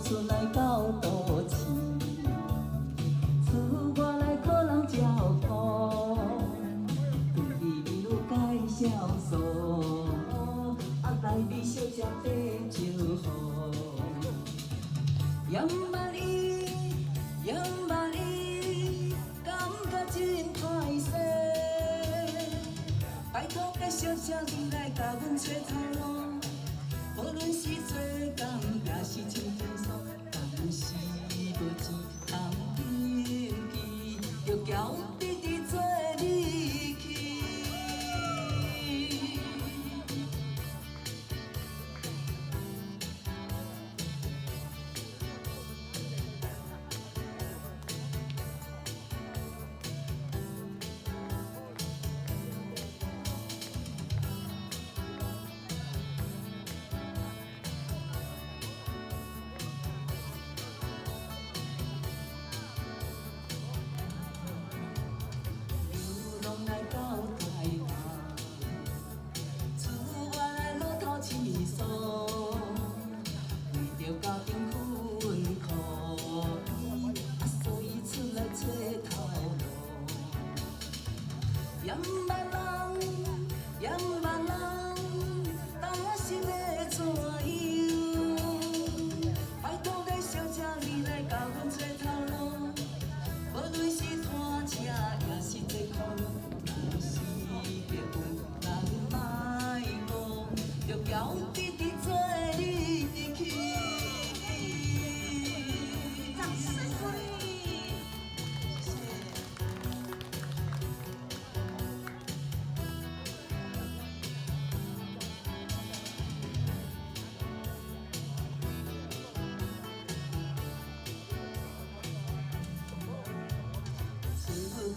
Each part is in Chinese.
出来到都市，厝外来可人照顾，对你一路介绍所，来你小姐白招呼，也毋捌伊，也毋捌伊，感觉真歹势。拜托个小姐，你来甲阮找头路，无论是做工也是穿天素，但是无钱通登记，着交弟弟做你去。来到台南，厝外来路头市所，为着家庭困苦，所以出来找头路。也毋捌人，也毋捌人，当时要怎样？拜托个小姐，你来甲阮找头路，无论是拖车也是坐公路。交弟弟做你去，掌声鼓励。厝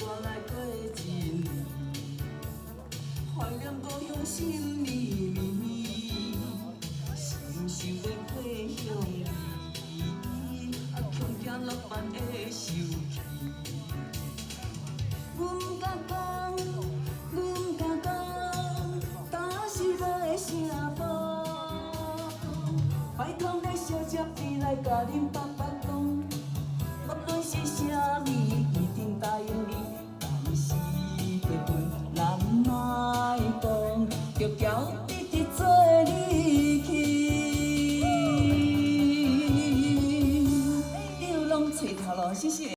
外来过一年，怀念故乡心密密。想要回乡里，恐惊落班会受气。阮毋敢讲，阮毋敢讲，但是要声报。拜托个小姐，你来甲恁爸爸讲，无论是啥物，一定答应你。但是结婚咱莫讲，着交弟弟做你去。找头路，谢谢。